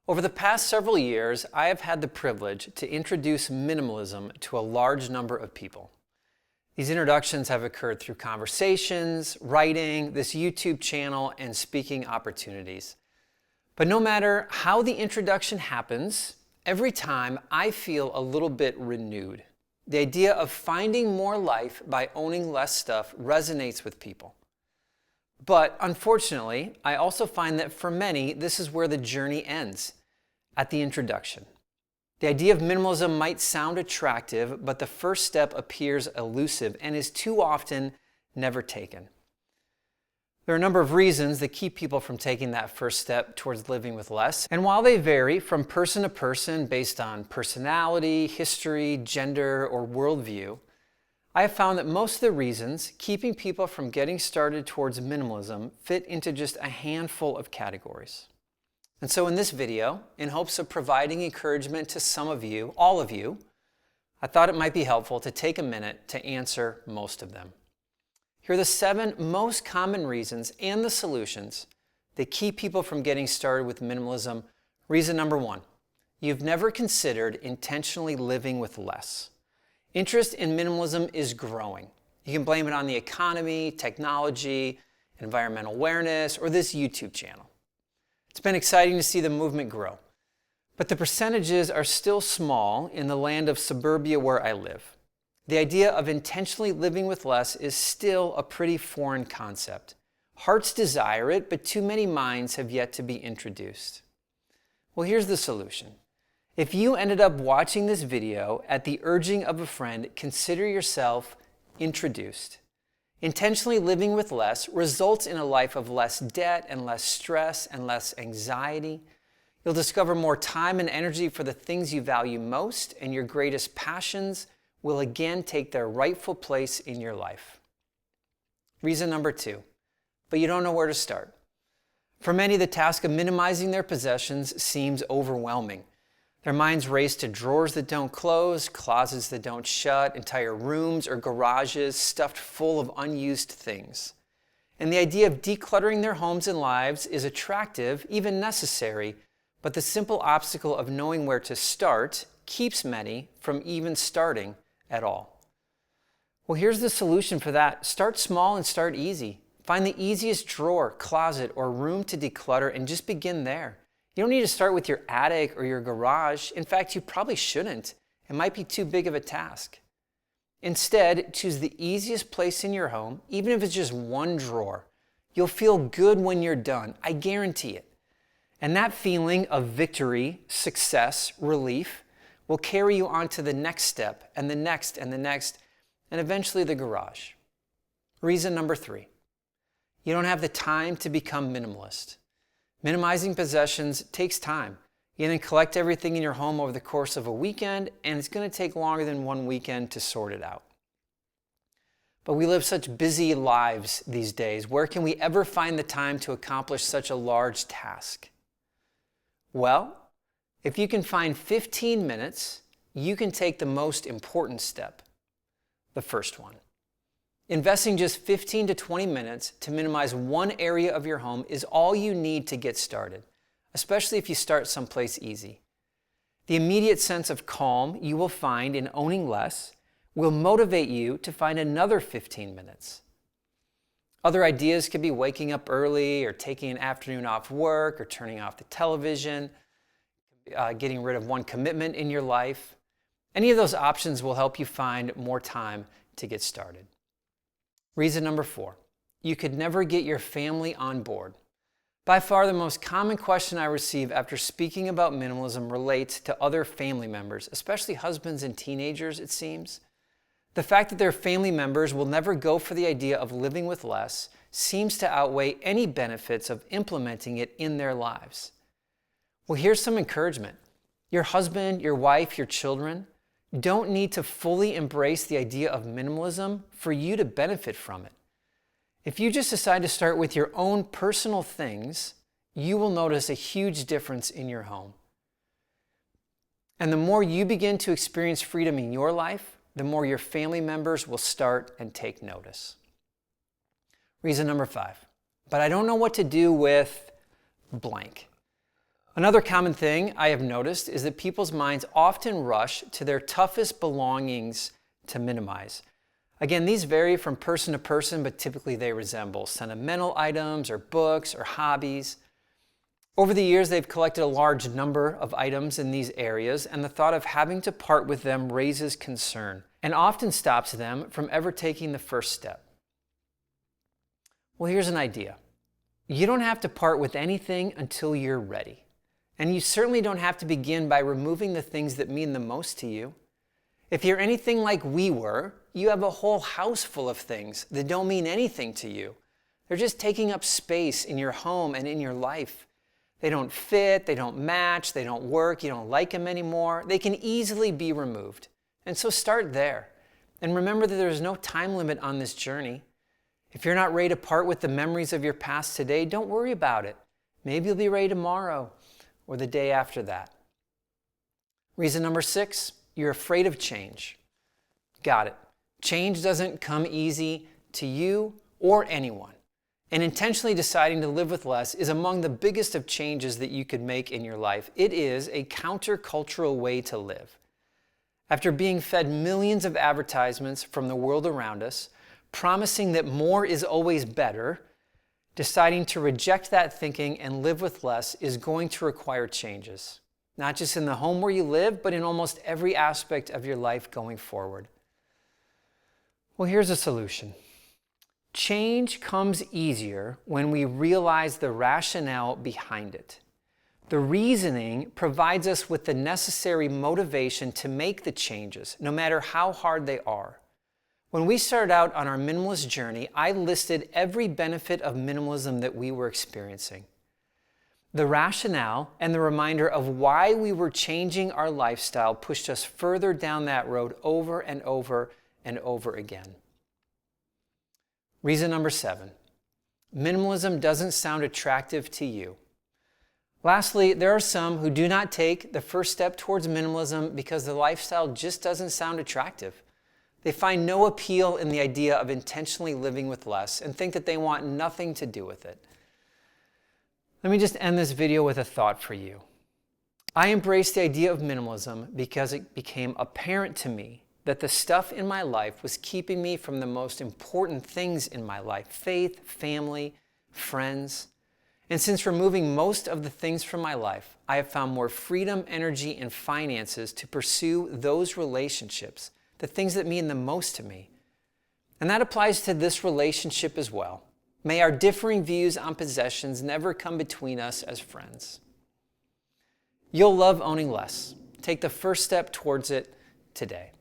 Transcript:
Over the past several years, I have had the privilege to introduce minimalism to a large number of people. These introductions have occurred through conversations, writing, this YouTube channel, and speaking opportunities. But no matter how the introduction happens, every time I feel a little bit renewed. The idea of finding more life by owning less stuff resonates with people. But unfortunately, I also find that for many, this is where the journey ends, at the introduction. The idea of minimalism might sound attractive, but the first step appears elusive and is too often never taken. There are a number of reasons that keep people from taking that first step towards living with less. And while they vary from person to person based on personality, history, gender, or worldview, I have found that most of the reasons keeping people from getting started towards minimalism fit into just a handful of categories. And so in this video, in hopes of providing encouragement to some of you, all of you, I thought it might be helpful to take a minute to answer most of them. Here are the 7 most common reasons and the solutions that keep people from getting started with minimalism. Reason number 1, you've never considered intentionally living with less. Interest in minimalism is growing. You can blame it on the economy, technology, environmental awareness, or this YouTube channel. It's been exciting to see the movement grow, but the percentages are still small in the land of suburbia where I live. The idea of intentionally living with less is still a pretty foreign concept. Hearts desire it, but too many minds have yet to be introduced. Well, here's the solution. If you ended up watching this video at the urging of a friend, consider yourself introduced. Intentionally living with less results in a life of less debt and less stress and less anxiety. You'll discover more time and energy for the things you value most, and your greatest passions will again take their rightful place in your life. Reason number 2, but you don't know where to start. For many, the task of minimizing their possessions seems overwhelming. Their minds race to drawers that don't close, closets that don't shut, entire rooms or garages stuffed full of unused things. And the idea of decluttering their homes and lives is attractive, even necessary, but the simple obstacle of knowing where to start keeps many from even starting at all. Well, here's the solution for that. Start small and start easy. Find the easiest drawer, closet, or room to declutter and just begin there. You don't need to start with your attic or your garage. In fact, you probably shouldn't. It might be too big of a task. Instead, choose the easiest place in your home, even if it's just one drawer. You'll feel good when you're done. I guarantee it. And that feeling of victory, success, relief will carry you on to the next step and the next and the next, and eventually the garage. Reason number 3, you don't have the time to become minimalist. Minimizing possessions takes time. You then collect everything in your home over the course of a weekend, and it's going to take longer than one weekend to sort it out. But we live such busy lives these days. Where can we ever find the time to accomplish such a large task? Well, if you can find 15 minutes, you can take the most important step, the first one. Investing just 15 to 20 minutes to minimize one area of your home is all you need to get started, especially if you start someplace easy. The immediate sense of calm you will find in owning less will motivate you to find another 15 minutes. Other ideas could be waking up early or taking an afternoon off work or turning off the television, getting rid of one commitment in your life. Any of those options will help you find more time to get started. Reason number 4, you could never get your family on board. By far the most common question I receive after speaking about minimalism relates to other family members, especially husbands and teenagers, it seems. The fact that their family members will never go for the idea of living with less seems to outweigh any benefits of implementing it in their lives. Well, here's some encouragement. Your husband, your wife, your children don't need to fully embrace the idea of minimalism for you to benefit from it. If you just decide to start with your own personal things, you will notice a huge difference in your home. And the more you begin to experience freedom in your life, the more your family members will start and take notice. Reason number 5, but I don't know what to do with blank. Another common thing I have noticed is that people's minds often rush to their toughest belongings to minimize. Again, these vary from person to person, but typically they resemble sentimental items or books or hobbies. Over the years, they've collected a large number of items in these areas, and the thought of having to part with them raises concern and often stops them from ever taking the first step. Well, here's an idea. You don't have to part with anything until you're ready. And you certainly don't have to begin by removing the things that mean the most to you. If you're anything like we were, you have a whole house full of things that don't mean anything to you. They're just taking up space in your home and in your life. They don't fit, they don't match, they don't work, you don't like them anymore. They can easily be removed. And so start there. And remember that there's no time limit on this journey. If you're not ready to part with the memories of your past today, don't worry about it. Maybe you'll be ready tomorrow or the day after that. Reason number 6, you're afraid of change. Got it. Change doesn't come easy to you or anyone. And intentionally deciding to live with less is among the biggest of changes that you could make in your life. It is a countercultural way to live. After being fed millions of advertisements from the world around us, promising that more is always better, deciding to reject that thinking and live with less is going to require changes, not just in the home where you live, but in almost every aspect of your life going forward. Well, here's a solution. Change comes easier when we realize the rationale behind it. The reasoning provides us with the necessary motivation to make the changes, no matter how hard they are. When we started out on our minimalist journey, I listed every benefit of minimalism that we were experiencing. The rationale and the reminder of why we were changing our lifestyle pushed us further down that road over and over and over again. Reason number 7, minimalism doesn't sound attractive to you. Lastly, there are some who do not take the first step towards minimalism because the lifestyle just doesn't sound attractive. They find no appeal in the idea of intentionally living with less and think that they want nothing to do with it. Let me just end this video with a thought for you. I embraced the idea of minimalism because it became apparent to me that the stuff in my life was keeping me from the most important things in my life: faith, family, friends. And since removing most of the things from my life, I have found more freedom, energy, and finances to pursue those relationships, the things that mean the most to me. And that applies to this relationship as well. May our differing views on possessions never come between us as friends. You'll love owning less. Take the first step towards it today.